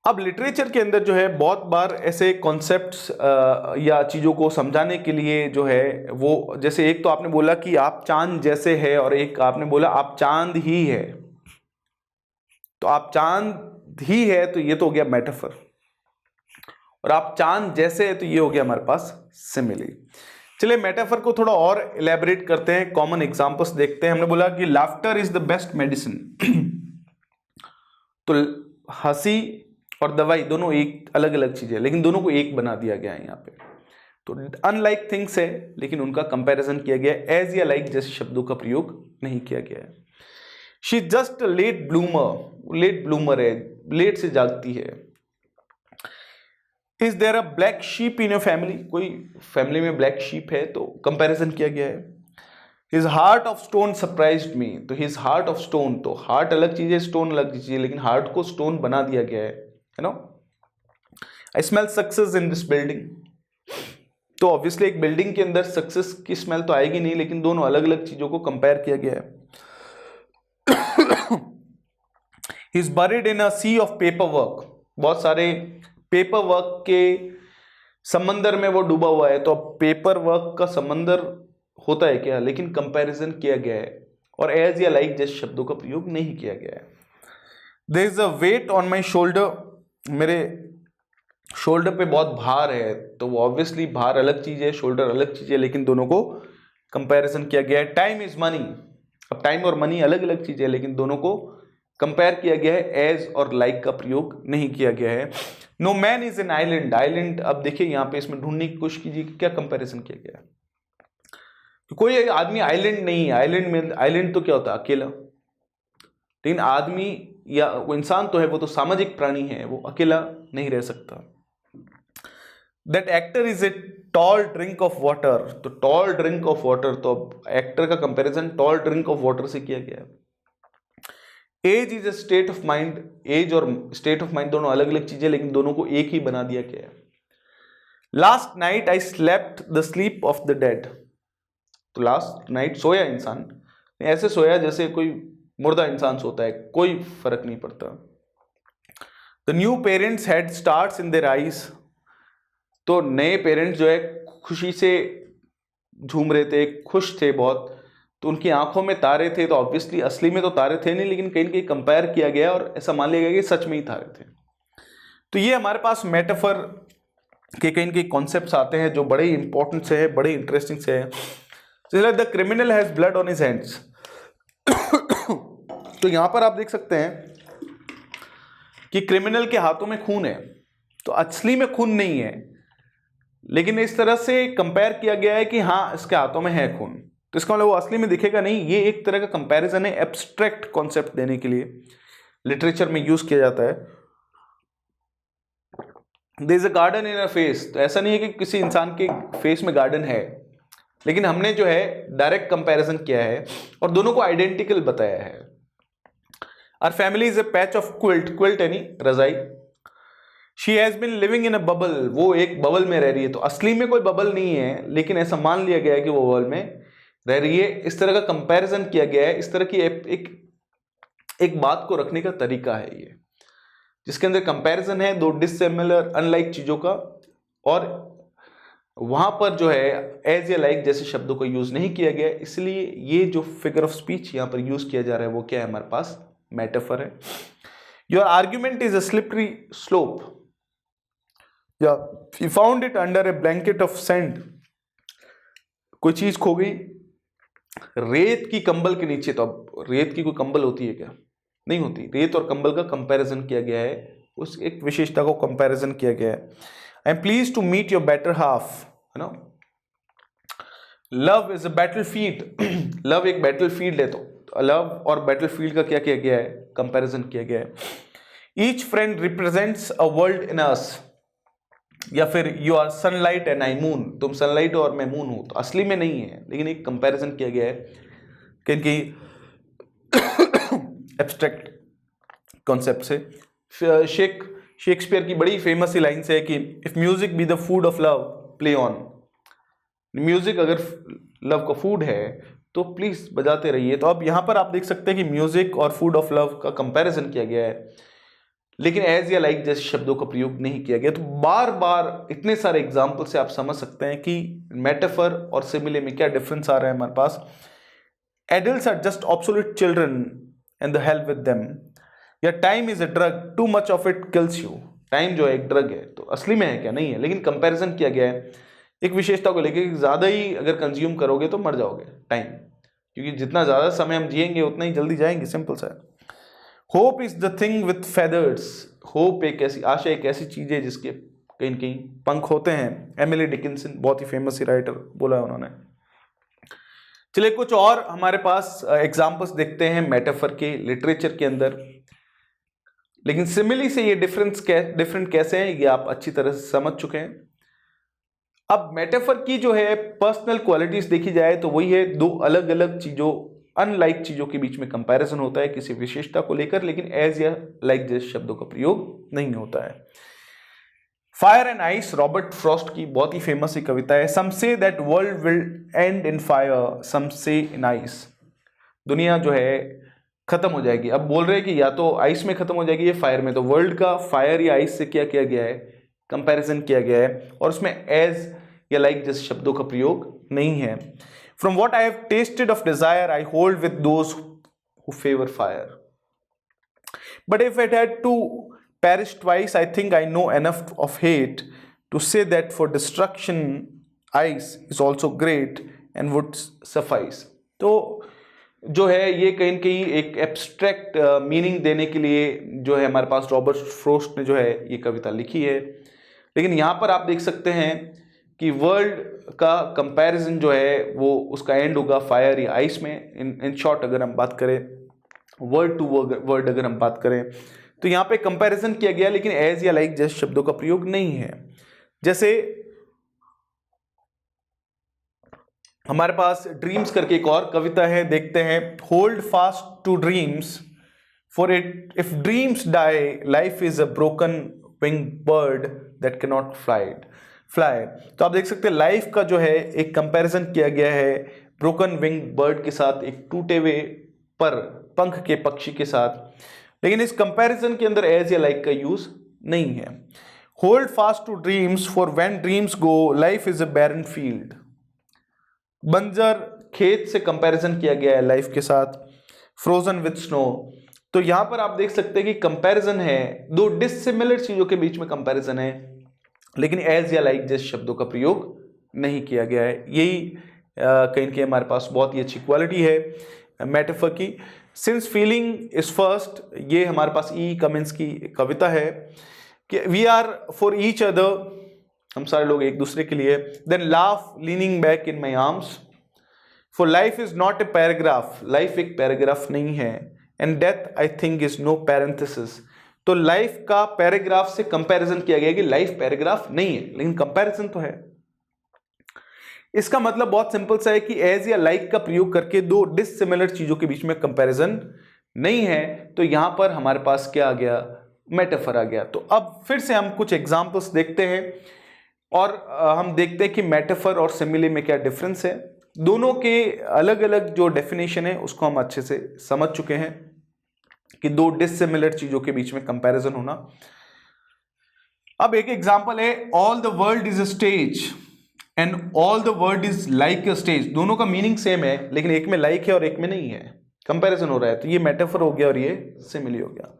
Speaker 1: अब लिटरेचर के अंदर जो है बहुत बार ऐसे कॉन्सेप्ट्स या चीज़ों को समझाने के लिए जो है वो, जैसे एक तो आपने बोला कि आप चांद जैसे है और एक आपने बोला आप चांद ही है। तो आप चांद ही है तो ये तो हो गया मेटाफर, और आप चांद जैसे है तो ये हो गया हमारे पास सिमिली। चलिए मेटाफर को थोड़ा और इलेबोरेट करते हैं, कॉमन एग्जांपल्स देखते हैं। हमने बोला कि laughter is the best medicine. तो हंसी और दवाई दोनों एक अलग अलग चीजें, लेकिन दोनों को एक बना दिया गया है यहाँ पे। तो अनलाइक थिंग्स है लेकिन उनका कंपैरिजन किया गया है, एज या लाइक जैसे शब्दों का प्रयोग नहीं किया गया है। She just late bloomer, late bloomer है, लेट से जागती है। Is there a black sheep in your family, कोई फैमिली में ब्लैक शीप है तो कंपैरिजन किया गया है। His heart of stone surprised me, तो हिज हार्ट ऑफ स्टोन, तो हार्ट अलग चीज है, स्टोन अलग चीज है, लेकिन हार्ट को स्टोन बना दिया गया है, you know. I smell success in this building, तो ऑब्वियसली एक बिल्डिंग के अंदर सक्सेस की स्मेल तो आएगी नहीं, लेकिन दोनों अलग अलग चीजों को कंपेयर किया गया है। He is buried in a C of paper work, बहुत सारे पेपर वर्क के समंदर में वो डूबा हुआ है। तो अब पेपर वर्क का समंदर होता है क्या, लेकिन कंपैरिजन किया गया है और एज या लाइक जैसे शब्दों का प्रयोग नहीं किया गया है। There is a wait on my shoulder, मेरे शोल्डर पे बहुत भार है, तो वो ऑब्वियसली भार अलग चीज है, शोल्डर अलग चीज है, लेकिन दोनों को कंपैरिजन किया गया है। टाइम इज मनी, अब टाइम और मनी अलग अलग चीज है लेकिन दोनों को कंपेयर किया गया है, एज और लाइक का प्रयोग नहीं किया गया है। No man is an island, island अब देखिए यहाँ पे इसमें ढूंढने की कोशिश कीजिए क्या कंपैरिजन किया गया है। तो कोई आदमी आइलैंड नहीं है, आइलैंड में आइलैंड तो क्या होता है, अकेला, लेकिन आदमी या वो इंसान तो है, वो तो सामाजिक प्राणी है, वो अकेला नहीं रह सकता। That actor is a tall drink of water, तो टॉल ड्रिंक ऑफ वाटर, तो अब एक्टर का comparison toll drink of water से किया गया है। As is a state of mind, as और स्टेट ऑफ माइंड दोनों अलग अलग चीजें, लेकिन दोनों को एक ही बना दिया गया है। Last night I slept the sleep of the dead, तो लास्ट नाइट सोया इंसान, ऐसे सोया जैसे कोई मुर्दा इंसान सोता है, कोई फर्क नहीं पड़ता। The new parents had stars in their eyes, तो नए पेरेंट्स जो है खुशी से झूम रहे थे, खुश थे बहुत, तो उनकी आंखों में तारे थे। तो ऑब्वियसली असली में तो तारे थे नहीं, लेकिन कहीं न कहीं कंपेयर किया गया और ऐसा मान लिया गया कि सच में ही तारे थे। तो ये हमारे पास मेटाफर के कहीं न कहीं कॉन्सेप्ट्स आते हैं जो बड़े इंपॉर्टेंट से है, बड़े इंटरेस्टिंग से है। The criminal has blood on his hands, तो यहां पर आप देख सकते हैं कि क्रिमिनल के हाथों में खून है, तो असली में खून नहीं है, लेकिन इस तरह से कंपेयर किया गया है कि हाँ इसके हाथों में है खून, तो इसका मतलब वो असली में दिखेगा नहीं। ये एक तरह का कंपैरिजन है, एब्स्ट्रैक्ट कॉन्सेप्ट देने के लिए लिटरेचर में यूज किया जाता है। There is a garden in a face, तो ऐसा नहीं है कि किसी इंसान के फेस में गार्डन है, लेकिन हमने जो है डायरेक्ट कंपैरिजन किया है और दोनों को आइडेंटिकल बताया है। Our family is a patch of quilt, quilt यानी रजाई। She has been living in a bubble, वो एक बबल में रह रही है, तो असली में कोई बबल नहीं है, लेकिन ऐसा मान लिया गया है कि वो बबल में रह रही है। इस तरह का कंपैरिजन किया गया है, इस तरह की एक बात को रखने का तरीका है ये, जिसके अंदर कंपैरिजन है दो डिसिमिलर अनलाइक चीजों का, और वहां पर जो है एज या लाइक जैसे शब्दों का यूज नहीं किया गया, इसलिए ये जो फिगर ऑफ स्पीच यहां पर यूज किया जा रहा है वो क्या है, हमारे पास मेटाफर है। Your argument is a slippery slope, या you found it under a blanket of sand, कोई चीज खो गई रेत की कंबल के नीचे। तो अब रेत की कोई कंबल होती है क्या? नहीं होती। रेत और कंबल का कंपैरिजन किया गया है, उस एक विशेषता को कंपैरिजन किया गया है। I am please to meet your better half, है ना। Love is a battlefield, love एक बैटलफील्ड है, तो लव और बैटलफील्ड का क्या किया गया है, कंपैरिजन किया गया है। Each friend represents a world in us, या फिर you are sunlight and I moon, तुम सनलाइट हो और मैं मून हूं, तो असली में नहीं है, लेकिन एक कंपैरिजन किया गया है क्योंकि एब्स्ट्रैक्ट कॉन्सेप्ट से। शेक्सपियर की बड़ी फेमस सी लाइन से है कि if music be the food of love play on, music अगर लव का फूड है तो प्लीज बजाते रहिए। तो अब यहां पर आप देख सकते हैं कि म्यूजिक और फूड ऑफ लव का कंपैरिजन किया गया है, लेकिन एज या लाइक जैसे शब्दों का प्रयोग नहीं किया गया। तो बार बार इतने सारे एग्जाम्पल से आप समझ सकते हैं कि मेटाफर और सिमिले में क्या डिफरेंस आ रहा है हमारे पास। Adults are just absolute children and the help with them, या time is a drug, too much of it kills you, time जो है एक ड्रग है, तो असली में है क्या? नहीं है, लेकिन कंपैरिजन किया गया है एक विशेषता को लेकर, ज्यादा ही अगर कंज्यूम करोगे तो मर जाओगे टाइम, क्योंकि जितना ज्यादा समय हम जिएंगे उतना ही जल्दी जाएंगे, सिंपल सा है। Hope is the thing with feathers, hope एक ऐसी आशा, एक ऐसी चीज है जिसके कहीं न कहीं पंख होते हैं। एमिली डिकिंसन बहुत ही फेमस राइटर बोला है उन्होंने। चलिए कुछ और हमारे पास एग्जाम्पल्स देखते हैं मेटाफर के लिटरेचर के अंदर, लेकिन सिमिली से ये डिफरेंट कैसे हैं ये आप अच्छी तरह से समझ चुके हैं। अब मेटाफर की जो है पर्सनल क्वालिटीज देखी जाए तो वही है, दो अलग अलग चीजों, अनलाइक चीजों के बीच में कंपैरिजन होता है किसी विशेषता को लेकर, लेकिन एज या लाइक जैसे शब्दों का प्रयोग नहीं होता है। Fire and ice, Robert Frost की बहुत ही फेमस सी कविता है। Some say that world will end in fire, some say in ice, दुनिया जो है खत्म हो जाएगी। अब बोल रहे हैं कि या तो आइस में खत्म हो जाएगी या फायर में, तो वर्ल्ड का फायर या आइस से क्या किया गया है, कंपैरिजन किया गया है, और उसमें एज या लाइक जैसे शब्दों का प्रयोग नहीं है। From what I have tasted of desire, I hold with those who favor fire. But if I had to perish twice, I think I know enough of hate to say that for destruction, ice is also great and would suffice. तो जो है ये कहीं न कहीं एक abstract meaning देने के लिए जो है हमारे पास रॉबर्ट फ्रॉस्ट ने जो है ये कविता लिखी है, लेकिन यहाँ पर आप देख सकते हैं कि वर्ल्ड का कंपैरिजन जो है वो उसका एंड होगा फायर या आइस में। इन शॉर्ट अगर हम बात करें वर्ड टू वर्ड अगर हम बात करें तो यहाँ पे कंपैरिजन किया गया, लेकिन एज या लाइक जैसे शब्दों का प्रयोग नहीं है। जैसे हमारे पास ड्रीम्स करके एक और कविता है, देखते हैं। Hold fast to dreams for it if dreams die life is a broken wing bird that can not fly. तो आप देख सकते हैं लाइफ का जो है एक कंपैरिजन किया गया है ब्रोकन विंग बर्ड के साथ, एक टूटे हुए पर पंख के पक्षी के साथ, लेकिन इस कंपैरिजन के अंदर एज या लाइक का यूज नहीं है। Hold fast to dreams for when dreams go life is a barren field. बंजर खेत से कंपैरिजन किया गया है लाइफ के साथ। Frozen with snow. तो यहां पर आप देख सकते हैं कि कंपैरिजन है, दो डिसिमिलर चीजों के बीच में कंपैरिजन है, लेकिन एज या लाइक जैसे शब्दों का प्रयोग नहीं किया गया है। यही कहीं के हमारे पास बहुत ही अच्छी क्वालिटी है मेटाफर की। सिंस फीलिंग इज फर्स्ट, ये हमारे पास ई कमिंस की कविता है कि we are for each other, हम सारे लोग एक दूसरे के लिए। Then laugh leaning back in my arms, for life is not a paragraph, life एक पैराग्राफ नहीं है। And death I think is no parenthesis. तो लाइफ का पैराग्राफ से कंपैरिजन किया गया कि लाइफ पैराग्राफ नहीं है, लेकिन कंपैरिजन तो है। इसका मतलब बहुत सिंपल सा है कि एज या लाइक का प्रयोग करके दो डिसिमिलर चीजों के बीच में कंपैरिजन नहीं है। तो यहां पर हमारे पास क्या आ गया, मेटाफर आ गया। तो अब फिर से हम कुछ एग्जांपल्स देखते हैं और हम देखते हैं कि मेटाफर और सिमिली में क्या डिफरेंस है। दोनों के अलग अलग जो डेफिनेशन है उसको हम अच्छे से समझ चुके हैं कि दो डिसिमिलर चीजों के बीच में कंपैरिजन होना। अब एक एग्जांपल है, all the world is a stage and all the world is like a stage. दोनों का मीनिंग सेम है, लेकिन एक में लाइक है और एक में नहीं है, कंपैरिजन हो रहा है। तो ये मेटाफर हो गया और ये सिमिली हो गया।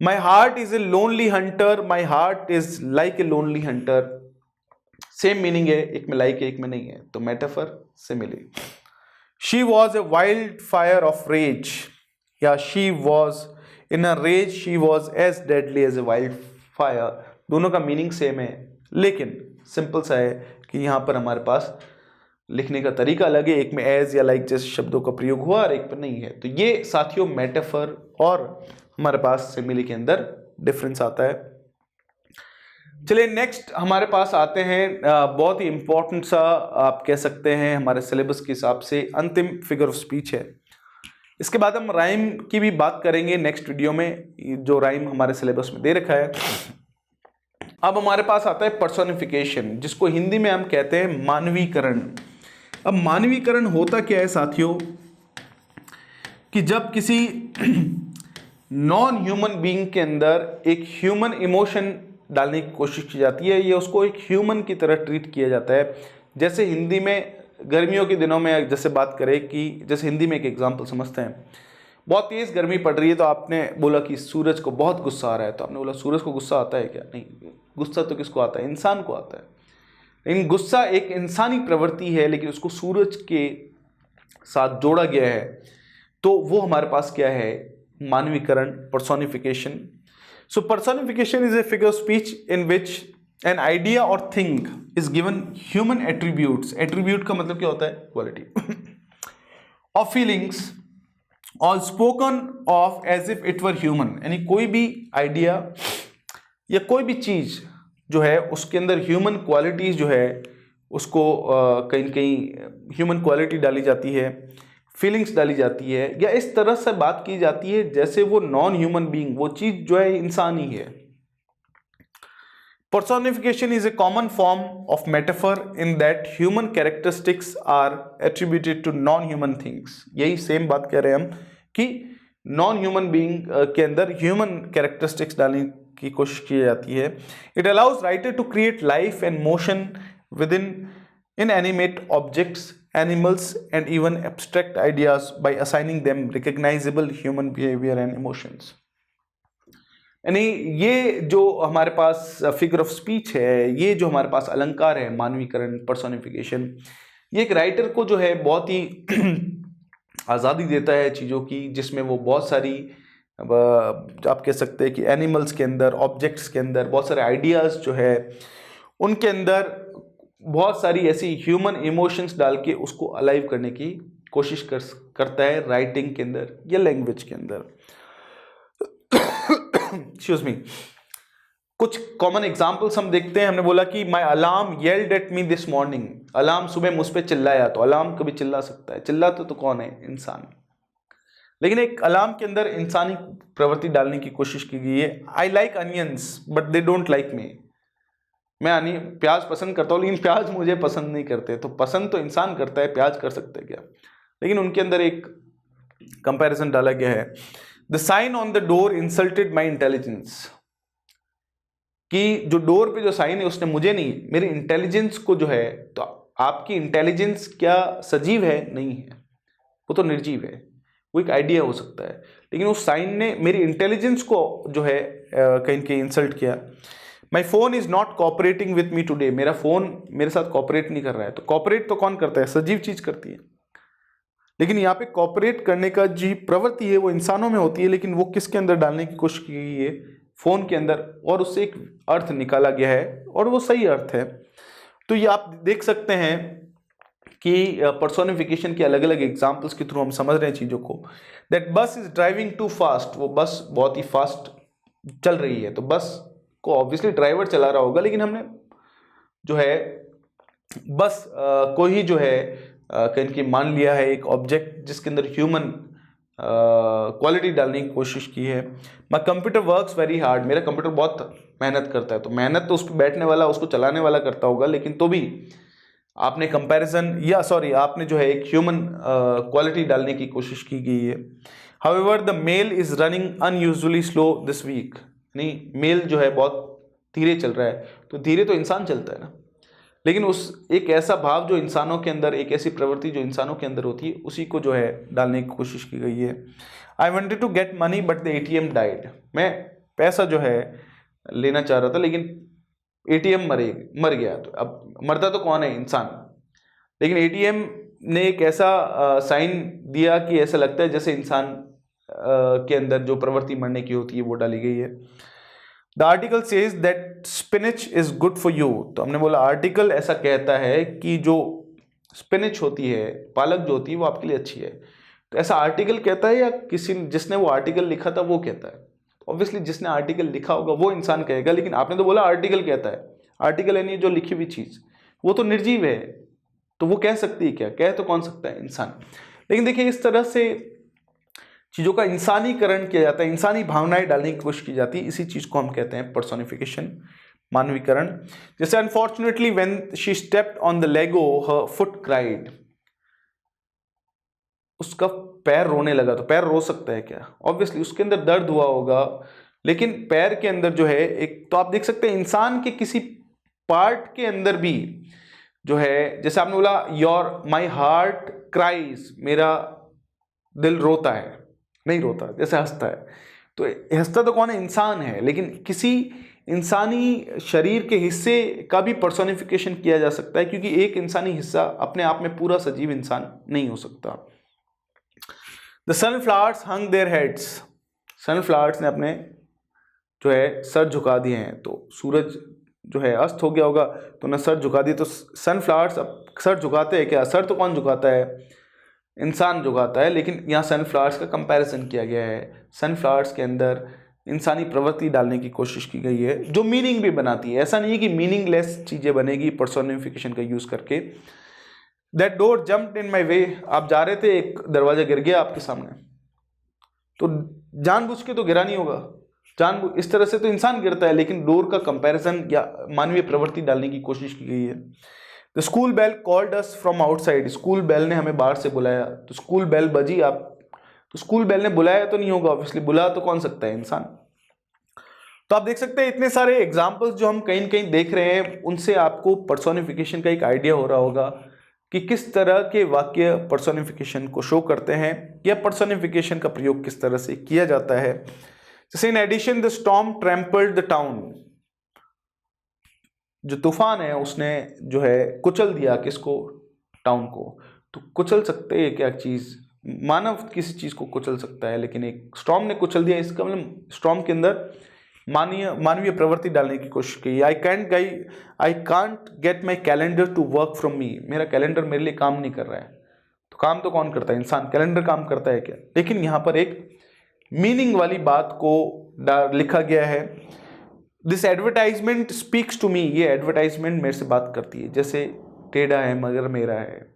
Speaker 1: My heart is a lonely Hunter, my heart is like a lonely Hunter, same meaning है, एक में लाइक है एक में नहीं है, तो metaphor simile. She was a wild fire of rage, या she was in a rage, she was as deadly as a wild fire. दोनों का मीनिंग सेम है, लेकिन सिंपल सा है कि यहां पर हमारे पास लिखने का तरीका अलग है, एक में एज या लाइक जैसे शब्दों का प्रयोग हुआ और एक में नहीं है। तो ये साथियों मेटाफर और हमारे पास सिमिली के अंदर डिफरेंस आता है। चलिए नेक्स्ट हमारे पास आते हैं, बहुत ही इंपॉर्टेंट सा आप कह सकते हैं हमारे सिलेबस के हिसाब से अंतिम फिगर ऑफ स्पीच है। इसके बाद हम राइम की भी बात करेंगे नेक्स्ट वीडियो में, जो राइम हमारे सिलेबस में दे रखा है। अब हमारे पास आता है पर्सोनिफिकेशन, जिसको हिंदी में हम कहते हैं मानवीकरण। अब मानवीकरण होता क्या है साथियों, कि जब किसी नॉन ह्यूमन बीइंग के अंदर एक ह्यूमन इमोशन डालने की कोशिश की जाती है, या उसको एक ह्यूमन की तरह ट्रीट किया जाता है। जैसे हिंदी में गर्मियों के दिनों में जैसे बात करें कि जैसे हिंदी में एक एग्जांपल समझते हैं, बहुत तेज गर्मी पड़ रही है, तो आपने बोला कि सूरज को बहुत गुस्सा आ रहा है, तो आपने बोला सूरज को गुस्सा आता है क्या? नहीं, गुस्सा तो किसको आता है? इंसान को आता है। लेकिन गुस्सा एक इंसानी प्रवृत्ति है, लेकिन उसको सूरज के साथ जोड़ा गया है, तो वो हमारे पास क्या है? मानवीकरण, personification. So personification is a figure of speech in which an idea or thing is given human attributes. Attribute का मतलब क्या होता है? Quality of feelings or spoken of as if it were human. यानी कोई भी आइडिया या कोई भी चीज जो है उसके अंदर ह्यूमन क्वालिटीज जो है उसको कहीं कहीं ह्यूमन क्वालिटी डाली जाती है, फीलिंग्स डाली जाती है, या इस तरह से बात की जाती है जैसे वो नॉन ह्यूमन बीइंग, वो चीज जो है इंसान ही है। Personification is a common form of metaphor in that human characteristics are attributed to non-human things। यही सेम बात कह रहे हैं हम कि नॉन ह्यूमन बीइंग के अंदर ह्यूमन कैरेक्टरिस्टिक्स डालने की कोशिश की जाती है। It allows writer to create life and motion within inanimate objects, animals and even abstract ideas by assigning them recognizable human behavior and emotions। यानी ये जो हमारे पास फिगर ऑफ स्पीच है, ये जो हमारे पास अलंकार है, मानवीकरण, पर्सोनिफिकेशन, ये एक राइटर को जो है बहुत ही आज़ादी देता है चीज़ों की, जिसमें वो बहुत सारी आप कह सकते हैं कि एनिमल्स के अंदर, ऑब्जेक्ट्स के अंदर बहुत सारे आइडियाज़ जो है उनके अंदर बहुत सारी ऐसी ह्यूमन इमोशंस डाल के उसको अलाइव करने की कोशिश करता है राइटिंग के अंदर या लैंग्वेज के अंदर। Excuse me. कुछ कॉमन एग्जांपल्स हम देखते हैं। हमने बोला कि my alarm yelled at me this morning, alarm सुबह मुझ पे चिल्लाया। तो अलार्म कभी चिल्ला सकता है, चिल्लाता तो कौन है? इंसान। लेकिन एक अलार्म के अंदर इंसानी प्रवृत्ति डालने की कोशिश की गई है। I like onions but they don't like me, मैं प्याज पसंद करता हूँ लेकिन प्याज मुझे पसंद नहीं करते। तो पसंद तो इंसान करता है, प्याज कर सकता है क्या? लेकिन उनके अंदर एक कंपैरिजन डाला गया है। The sign on the door insulted my intelligence, कि जो डोर पे जो साइन है उसने मुझे नहीं, मेरे इंटेलिजेंस को जो है। तो आपकी इंटेलिजेंस क्या सजीव है? नहीं है, वो तो निर्जीव है। वो एक आइडिया हो सकता है, लेकिन उस साइन ने मेरी इंटेलिजेंस को जो है कहीं कहीं इंसल्ट किया। My phone is not cooperating with me today, मेरा फोन मेरे साथ कोऑपरेट नहीं कर रहा है। तो कोऑपरेट तो कौन करता है? सजीव चीज करती है। लेकिन यहाँ पे कोऑपरेट करने का जो प्रवृत्ति है वो इंसानों में होती है, लेकिन वो किसके अंदर डालने की कोशिश की गई है? फोन के अंदर, और उससे एक अर्थ निकाला गया है और वो सही अर्थ है। तो ये आप देख सकते हैं कि पर्सोनिफिकेशन के अलग अलग एग्जाम्पल्स के थ्रू हम समझ रहे हैं चीज़ों को। दैट बस इज ड्राइविंग टू फास्ट, वो बस बहुत ही फास्ट चल रही है। तो बस को ऑब्वियसली ड्राइवर चला रहा होगा, लेकिन हमने जो है बस को ही जो है कहीं की मान लिया है एक ऑब्जेक्ट जिसके अंदर ह्यूमन क्वालिटी डालने की कोशिश की है। My computer works very hard, मेरा कंप्यूटर बहुत मेहनत करता है। तो मेहनत तो उस पर बैठने वाला, उसको चलाने वाला करता होगा, लेकिन तो भी आपने कंपैरिजन या सॉरी आपने जो है एक ह्यूमन क्वालिटी डालने की कोशिश की गई है। However the mail is running unusually slow this week, नहीं मेल जो है बहुत धीरे चल रहा है। तो धीरे तो इंसान चलता है ना, लेकिन उस एक ऐसा भाव जो इंसानों के अंदर, एक ऐसी प्रवृत्ति जो इंसानों के अंदर होती है, उसी को जो है डालने की कोशिश की गई है। I wanted to get money but the ATM died, मैं पैसा जो है लेना चाह रहा था लेकिन ATM मर गया। तो अब मरता तो कौन है? इंसान। लेकिन ATM ने एक ऐसा साइन दिया कि ऐसा लगता है जैसे इंसान के अंदर जो प्रवृत्ति मरने की होती है वो डाली गई है। The article says that spinach is good for you, तो हमने बोला आर्टिकल ऐसा कहता है कि जो स्पिनिच होती है, पालक जो होती है, वो आपके लिए अच्छी है। तो ऐसा आर्टिकल कहता है या किसी जिसने वो आर्टिकल लिखा था वो कहता है? ऑब्वियसली जिसने आर्टिकल लिखा होगा वो इंसान कहेगा, लेकिन आपने तो बोला आर्टिकल कहता है। आर्टिकल यानी जो लिखी हुई चीज, वो तो निर्जीव है, तो वो कह सकती है क्या? कह तो कौन सकता है? इंसान। लेकिन देखिए इस तरह से चीज़ों का इंसानीकरण किया जाता है, इंसानी भावनाएं डालने की कोशिश की जाती है। इसी चीज़ को हम कहते हैं पर्सोनिफिकेशन, मानवीकरण। जैसे unfortunately when she stepped on the Lego her foot cried, उसका पैर रोने लगा। तो पैर रो सकता है क्या? ऑब्वियसली उसके अंदर दर्द हुआ होगा, लेकिन पैर के अंदर जो है एक, तो आप देख सकते हैं इंसान के किसी पार्ट के अंदर भी जो है, जैसे आपने बोला योर माई हार्ट क्राइज, मेरा दिल रोता है, नहीं रोता, जैसे हंसता है। तो हंसता तो कौन है? इंसान है, लेकिन किसी इंसानी शरीर के हिस्से का भी पर्सोनिफिकेशन किया जा सकता है, क्योंकि एक इंसानी हिस्सा अपने आप में पूरा सजीव इंसान नहीं हो सकता। The sunflowers hung their heads, sunflowers ने अपने जो है सर झुका दिए हैं। तो सूरज जो है अस्त हो गया होगा तो उन्हें सर झुका दिए। तो सनफ्लावर्स अब सर झुकाते हैं क्या? सर तो कौन झुकाता है? इंसान झुकाता है। लेकिन यहाँ सनफ्लावर्स का कंपैरिजन किया गया है। सनफ्लावर्स के अंदर इंसानी प्रवृत्ति डालने की कोशिश की गई है, जो मीनिंग भी बनाती है। ऐसा नहीं है कि मीनिंगलेस चीज़ें बनेगी पर्सोनिफिकेशन का यूज़ करके। दैट डोर जम्प्ड इन माई वे, आप जा रहे थे, एक दरवाजा गिर गया आपके सामने, तो जानबूझ के तो गिरा नहीं होगा, इस तरह से तो इंसान गिरता है, लेकिन डोर का कंपैरिजन या मानवीय प्रवृत्ति डालने की कोशिश की गई है। The school bell called us from outside, school bell ने हमें बाहर से बुलाया। तो स्कूल बेल बजी, आप तो स्कूल बेल ने बुलाया तो नहीं होगा, ऑब्वियसली बुला तो कौन सकता है? इंसान। तो आप देख सकते हैं इतने सारे एग्जाम्पल्स जो हम कहीं न कहीं देख रहे हैं, उनसे आपको पर्सोनिफिकेशन का एक आइडिया हो रहा होगा कि किस तरह के वाक्य पर्सोनिफिकेशन को शो करते हैं, या पर्सोनिफिकेशन का प्रयोग किस तरह से किया जाता है। जैसे in addition the storm trampled the town, जो तूफान है उसने जो है कुचल दिया किसको? टाउन को। तो कुचल सकते हैं क्या चीज? मानव किसी चीज को कुचल सकता है, लेकिन एक स्टॉर्म ने कुचल दिया। इसका मतलब स्टॉर्म के अंदर मानवीय प्रवृत्ति डालने की कोशिश की। I can't get my calendar to work from me, मेरा कैलेंडर मेरे लिए काम नहीं कर रहा है। तो काम तो कौन करता है? इंसान। कैलेंडर काम करता है क्या? लेकिन यहाँ पर एक मीनिंग वाली बात को लिखा गया है, this advertisement speaks to me. ये एडवर्टाइजमेंट मेरे से बात करती है। जैसे टेढ़ा है मगर मेरा है,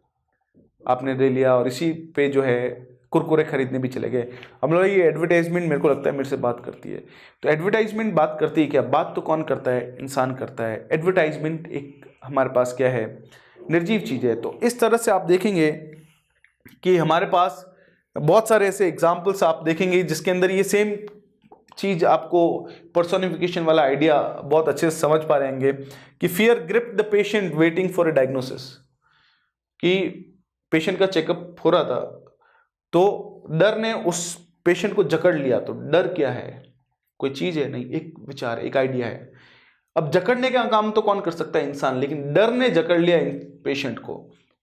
Speaker 1: आपने ले लिया और इसी पे जो है कुरकुरे खरीदने भी चले गए। अब लोग ये एडवर्टाइजमेंट मेरे को लगता है मेरे से बात करती है। तो एडवर्टाइजमेंट बात करती है क्या? बात तो कौन करता है? इंसान करता है। एडवर्टाइजमेंट एक हमारे पास क्या है? निर्जीव चीज़ है। तो इस तरह से आप देखेंगे कि हमारे पास बहुत सारे ऐसे एग्जाम्पल्स आप देखेंगे जिसके अंदर ये सेम चीज़ आपको पर्सोनिफिकेशन वाला आइडिया बहुत अच्छे से समझ पा रहेंगे कि fear grip the patient waiting for a diagnosis. कि पेशेंट का चेकअप हो रहा था तो डर ने उस पेशेंट को जकड़ लिया। तो डर क्या है? कोई चीज़ है? नहीं, एक विचार, एक आइडिया है। अब जकड़ने का काम तो कौन कर सकता है? इंसान। लेकिन डर ने जकड़ लिया पेशेंट को।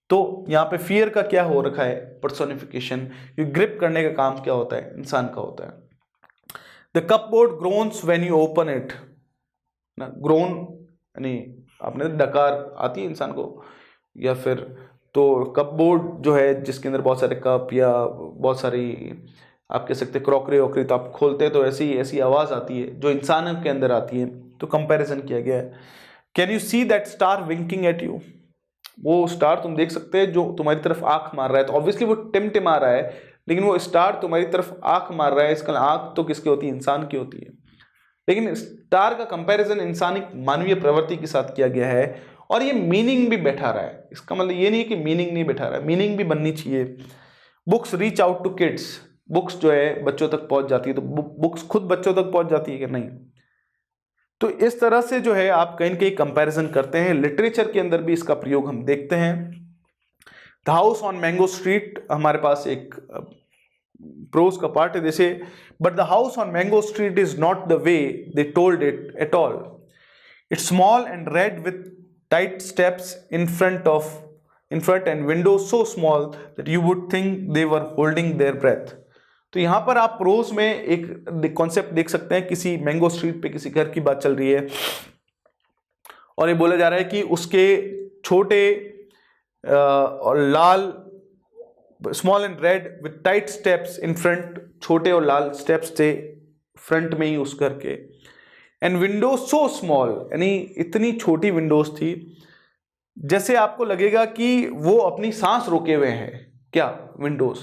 Speaker 1: तो यहाँ पे फियर का क्या हो रखा है? पर्सोनिफिकेशन। ग्रिप करने का काम क्या होता है? इंसान का होता है। The cupboard groans when you open it ना। ग्रोन यानी आपने डकार आती है इंसान को, या फिर तो कपबोर्ड जो है जिसके अंदर बहुत सारे कप या बहुत सारी आप कह सकते हैं क्रॉकरी वॉकरी, तो आप खोलते हैं तो ऐसी ऐसी आवाज़ आती है जो इंसान के अंदर आती है। तो कंपैरिजन किया गया है। Can you see that star winking at you? वो स्टार तुम देख सकते हैं जो तुम्हारी तरफ आंख मार रहा है। तो ऑब्वियसली वो टिमटिमा रहा है, लेकिन वो स्टार तुम्हारी तरफ आंख मार रहा है। इसका आंख तो किसकी होती है? इंसान की होती है। लेकिन स्टार का कंपैरिजन इंसानी मानवीय प्रवृत्ति के साथ किया गया है और ये मीनिंग भी बैठा रहा है। इसका मतलब ये नहीं है कि मीनिंग नहीं बैठा रहा है, मीनिंग भी बननी चाहिए। Books reach out to kids. Books जो है बच्चों तक पहुंच जाती है। तो बुक्स खुद बच्चों तक पहुंच जाती है कि नहीं? तो इस तरह से जो है आप कहीं न कहीं कंपैरिजन करते हैं। लिटरेचर के अंदर भी इसका प्रयोग हम देखते हैं। The house on Mango Street हमारे पास एक प्रोज का पार्ट है। जैसे but the house on Mango Street is not the way they told it at all. It's small and red with tight steps in front and window so small that you would think they were holding their breath. तो यहाँ पर आप pros में एक concept देख सकते हैं। किसी मैंगो स्ट्रीट पे किसी घर की बात चल रही है और ये बोला जा रहा है कि उसके छोटे और लाल, small and red with tight steps in front, छोटे और लाल स्टेप्स थे फ्रंट में ही उस घर के। एंड विंडो सो स्मॉल, यानी इतनी छोटी विंडोज थी जैसे आपको लगेगा कि वो अपनी सांस रोके हुए हैं। क्या? विंडोज।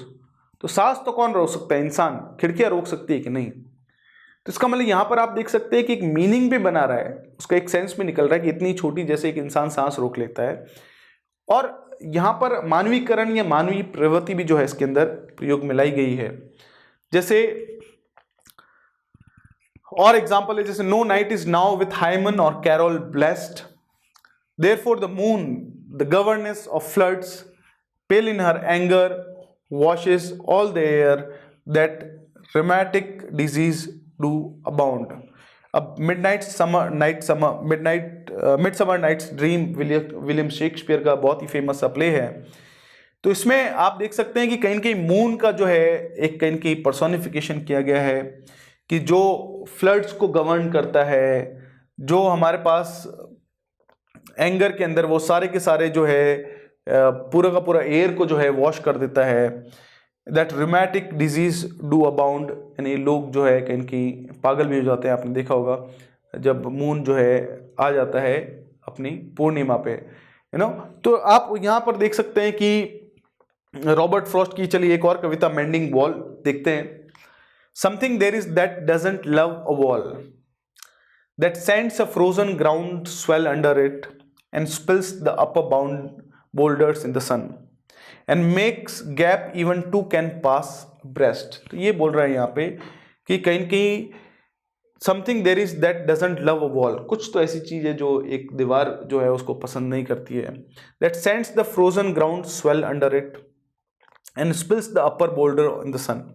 Speaker 1: तो सांस तो कौन रोक सकता है? इंसान। खिड़कियां रोक सकती है कि नहीं? तो इसका मतलब यहां पर आप देख सकते हैं कि एक मीनिंग भी बना रहा है, उसका एक सेंस भी निकल रहा है कि इतनी छोटी जैसे एक इंसान सांस रोक लेता है। और यहां पर मानवीकरण या मानवीय प्रवृत्ति भी जो है इसके अंदर प्रयोग में लाई गई है। जैसे और एग्जाम्पल है, जैसे no night is now with hymn or carol blessed, therefore the moon the governess of floods pale in her anger washes all the air that rheumatic disease do abound. अब Midsummer Night's Dream William Shakespeare का बहुत ही famous play है। तो इसमें आप देख सकते हैं कि कहीं न कहीं मून का जो है एक कहीं न कहीं पर्सोनिफिकेशन किया गया है कि जो फ्लड्स को गवर्न करता है, जो हमारे पास एंगर के अंदर वो सारे के सारे जो है पूरा का पूरा एयर को जो है वॉश कर देता है। That rheumatic disease do abound, यानी लोग जो है कहीं की पागल भी हो जाते हैं। आपने देखा होगा जब मून जो है आ जाता है अपनी पूर्णिमा पे, तो आप यहाँ पर देख सकते हैं कि रॉबर्ट फ्रॉस्ट की, चलिए एक और कविता मेंडिंग वॉल देखते हैं। Something there is that doesn't love a wall, that sends a frozen ground swell under it and spills the upper boulders in the sun and makes gap even two can pass breast। तो ये बोल रहा है यहाँ पे कि कहीं कहीं something there is that doesn't love a wall, कुछ तो ऐसी चीज है जो एक दीवार जो है उसको पसंद नहीं करती है। that sends the frozen ground swell under it and spills the upper boulder in the sun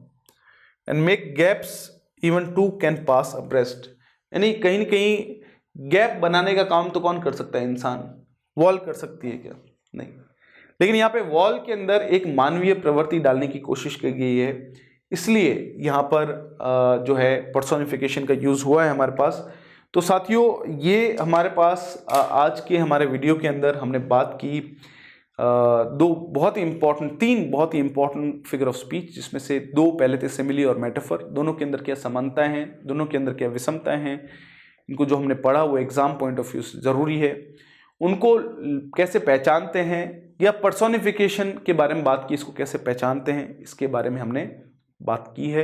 Speaker 1: and make gaps even two can pass abreast। यानी कहीं न कहीं गैप बनाने का काम तो कौन कर सकता है? इंसान। वॉल कर सकती है क्या? नहीं। लेकिन यहाँ पे वॉल के अंदर एक मानवीय प्रवृत्ति डालने की कोशिश की गई है, इसलिए यहाँ पर जो है पर्सोनिफिकेशन का यूज हुआ है हमारे पास। तो साथियों, ये हमारे पास आज के हमारे वीडियो के अंदर हमने बात की तीन बहुत ही इंपॉर्टेंट फिगर ऑफ स्पीच, जिसमें से दो पहले थे सिमिली और मेटाफर। दोनों के अंदर क्या समानताएं हैं, दोनों के अंदर क्या विषमताएं हैं, इनको जो हमने पढ़ा वो एग्जाम पॉइंट ऑफ व्यू से ज़रूरी है। उनको कैसे पहचानते हैं, या पर्सोनिफिकेशन के बारे में बात की, इसको कैसे पहचानते हैं, इसके बारे में हमने बात की है।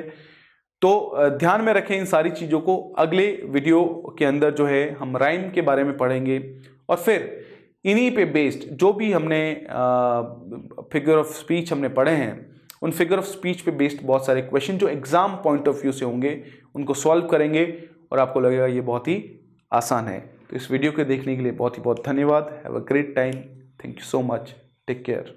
Speaker 1: तो ध्यान में रखें इन सारी चीज़ों को। अगले वीडियो के अंदर जो है हम राइम के बारे में पढ़ेंगे, और फिर इन्हीं पे बेस्ड जो भी हमने फिगर ऑफ स्पीच हमने पढ़े हैं, उन फिगर ऑफ स्पीच पे बेस्ड बहुत सारे क्वेश्चन जो एग्जाम पॉइंट ऑफ व्यू से होंगे, उनको सॉल्व करेंगे और आपको लगेगा ये बहुत ही आसान है। तो इस वीडियो को देखने के लिए बहुत ही बहुत धन्यवाद। Have a great time. Thank you so much. Take care.